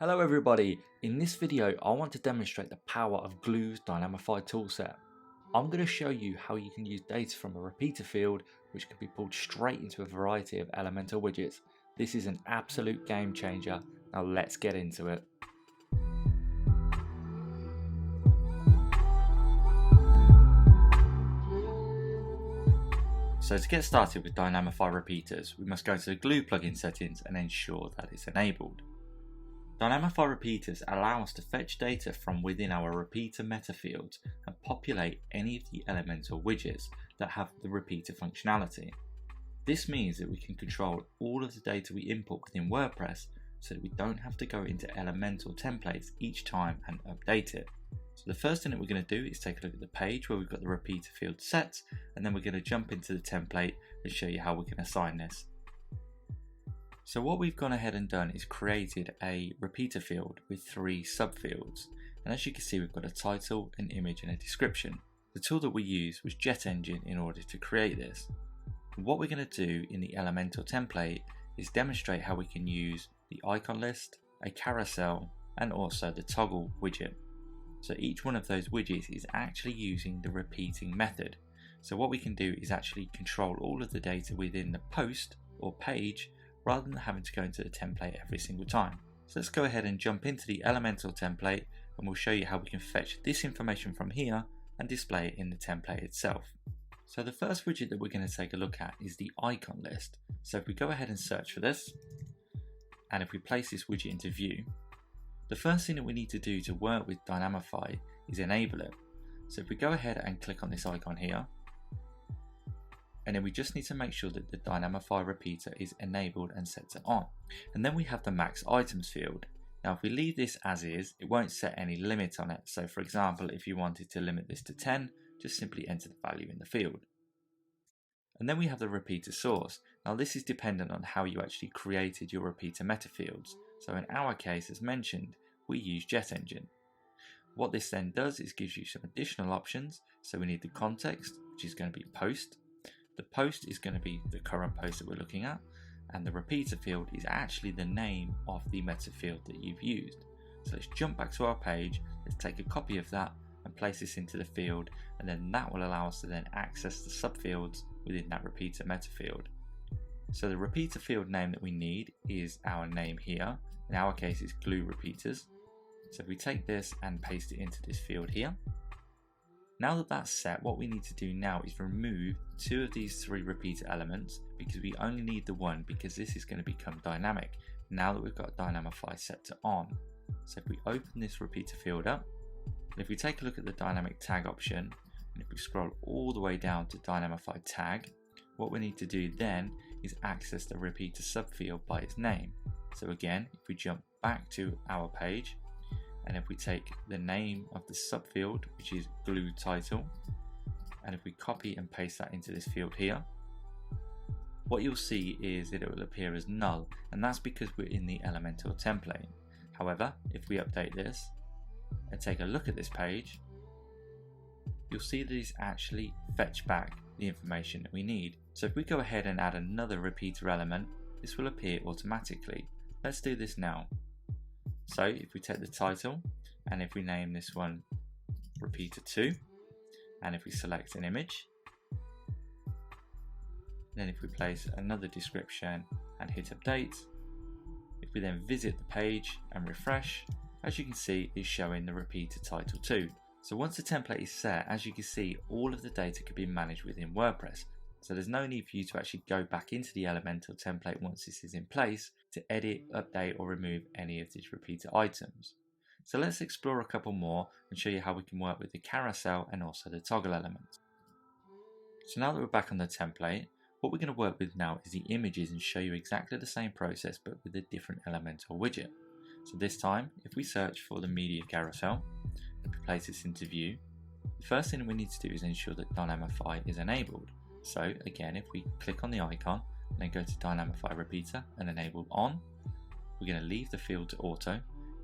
Hello everybody, in this video I want to demonstrate the power of Gloo's Dynamify toolset. I'm going to show you how you can use data from a repeater field which can be pulled straight into a variety of Elementor widgets. This is an absolute game changer, now let's get into it. So to get started with Dynamify Repeaters, we must go to the Gloo plugin settings and ensure that it's enabled. Dynamify Repeaters allow us to fetch data from within our repeater metafields and populate any of the Elementor widgets that have the repeater functionality. This means that we can control all of the data we import within WordPress so that we don't have to go into Elementor templates each time and update it. So the first thing that we're going to do is take a look at the page where we've got the repeater field set, and then we're going to jump into the template and show you how we can assign this. So what we've gone ahead and done is created a repeater field with 3 subfields, and as you can see we've got a title, an image and a description. The tool that we used was Jet Engine in order to create this. And what we're going to do in the Elementor template is demonstrate how we can use the icon list, a carousel and also the toggle widget. So each one of those widgets is actually using the repeating method. So what we can do is actually control all of the data within the post or page rather than having to go into the template every single time. So let's go ahead and jump into the Elementor template and we'll show you how we can fetch this information from here and display it in the template itself. So the first widget that we're going to take a look at is the icon list. So if we go ahead and search for this, and if we place this widget into view, the first thing that we need to do to work with Dynamify is enable it. So if we go ahead and click on this icon here, and then we just need to make sure that the Dynamify repeater is enabled and set to on. And then we have the max items field. Now if we leave this as is, it won't set any limit on it. So for example, if you wanted to limit this to 10, just simply enter the value in the field. And then we have the repeater source. Now this is dependent on how you actually created your repeater metafields. So in our case, as mentioned, we use Jet Engine. What this then does is gives you some additional options. So we need the context, which is going to be post. The post is going to be the current post that we're looking at, and the repeater field is actually the name of the meta field that you've used. So let's jump back to our page, let's take a copy of that and place this into the field, and then that will allow us to then access the subfields within that repeater meta field. So the repeater field name that we need is our name here. In our case it's Gloo Repeaters. So if we take this and paste it into this field here, now that that's set, what we need to do now is remove 2 of these 3 repeater elements because we only need the one, because this is going to become dynamic now that we've got Dynamify set to on. So if we open this repeater field up, and if we take a look at the dynamic tag option, and if we scroll all the way down to Dynamify tag, what we need to do then is access the repeater subfield by its name. So again, if we jump back to our page, and if we take the name of the subfield, which is Gloo title, and if we copy and paste that into this field here, what you'll see is that it will appear as null, and that's because we're in the Elementor template. However, if we update this and take a look at this page, you'll see that it's actually fetched back the information that we need. So if we go ahead and add another repeater element, this will appear automatically. Let's do this now. So if we take the title, and if we name this one repeater 2, and if we select an image, then if we place another description and hit update, if we then visit the page and refresh, as you can see it's showing the repeater title 2. So once the template is set, as you can see, all of the data can be managed within WordPress. So there's no need for you to actually go back into the Elementor template once this is in place to edit, update or remove any of these repeater items. So let's explore a couple more and show you how we can work with the carousel and also the toggle elements. So now that we're back on the template, what we're going to work with now is the images and show you exactly the same process but with a different Elementor widget. So this time, if we search for the media carousel and we place this into view, the first thing we need to do is ensure that Dynamify is enabled. So again, if we click on the icon and then go to Dynamify Repeater and enable on, we're going to leave the field to auto,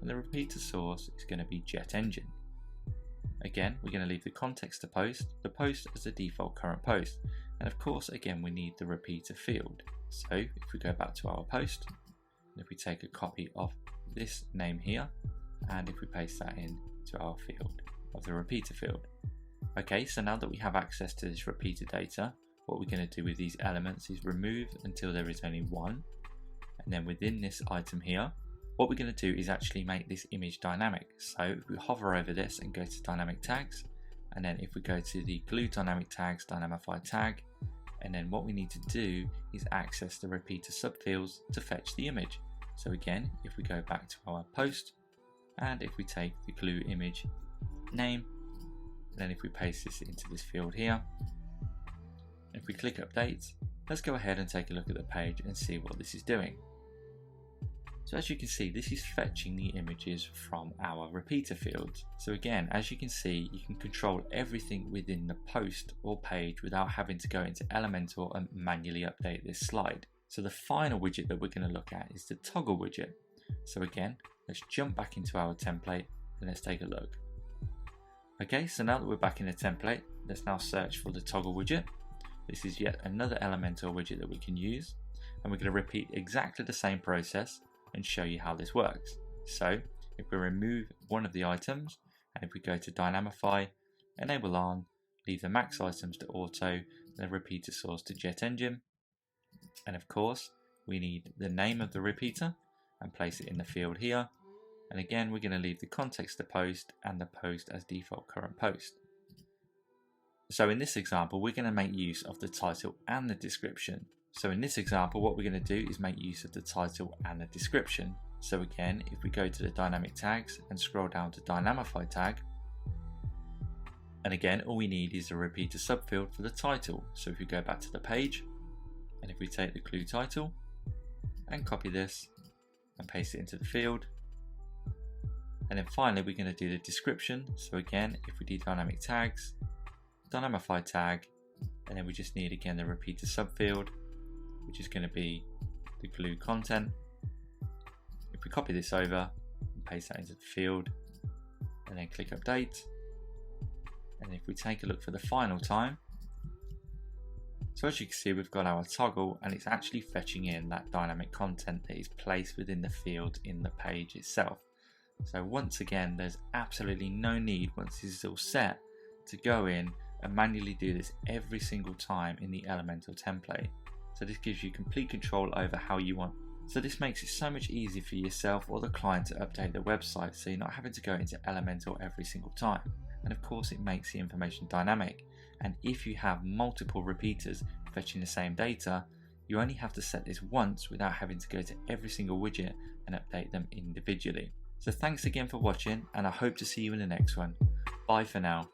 and the repeater source is going to be Jet Engine. Again, we're going to leave the context to post, the post as the default current post, and of course again we need the repeater field. So if we go back to our post, and if we take a copy of this name here, and if we paste that in to our field of the repeater field. Okay, so now that we have access to this repeater data, what we're going to do with these elements is remove until there is only one, and then within this item here, what we're going to do is actually make this image dynamic. So if we hover over this and go to dynamic tags, and then if we go to the Gloo dynamic tags, Dynamify tag, and then what we need to do is access the repeater subfields to fetch the image. So again, if we go back to our post, and if we take the Gloo image name, and then if we paste this into this field here, if we click update, let's go ahead and take a look at the page and see what this is doing. So as you can see, this is fetching the images from our repeater fields. So again, as you can see, you can control everything within the post or page without having to go into Elementor and manually update this slide. So the final widget that we're going to look at is the toggle widget. So again, let's jump back into our template and let's take a look. Okay, so now that we're back in the template, let's now search for the toggle widget. This is yet another Elementor widget that we can use, and we're going to repeat exactly the same process and show you how this works. So if we remove one of the items, and if we go to Dynamify, enable on, leave the max items to auto, and the repeater source to jet engine, and of course we need the name of the repeater and place it in the field here, and again we're going to leave the context to post and the post as default current post. So in this example we're going to make use of the title and the description. So in this example, what we're going to do is make use of the title and the description. So again, if we go to the dynamic tags and scroll down to Dynamify tag, and again, all we need is a repeater subfield for the title. So if we go back to the page, and if we take the Gloo title and copy this and paste it into the field, and then finally we're going to do the description. So again, if we do dynamic tags, Dynamify tag, and then we just need again the repeater subfield, which is going to be the Gloo content. If we copy this over and paste that into the field and then click update, and if we take a look for the final time, so as you can see we've got our toggle and it's actually fetching in that dynamic content that is placed within the field in the page itself. So once again, there's absolutely no need, once this is all set, to go in and manually do this every single time in the Elementor template. So this gives you complete control over how you want. So this makes it so much easier for yourself or the client to update their website, so you're not having to go into Elementor every single time. And of course it makes the information dynamic. And if you have multiple repeaters fetching the same data, you only have to set this once without having to go to every single widget and update them individually. So thanks again for watching, and I hope to see you in the next one. Bye for now.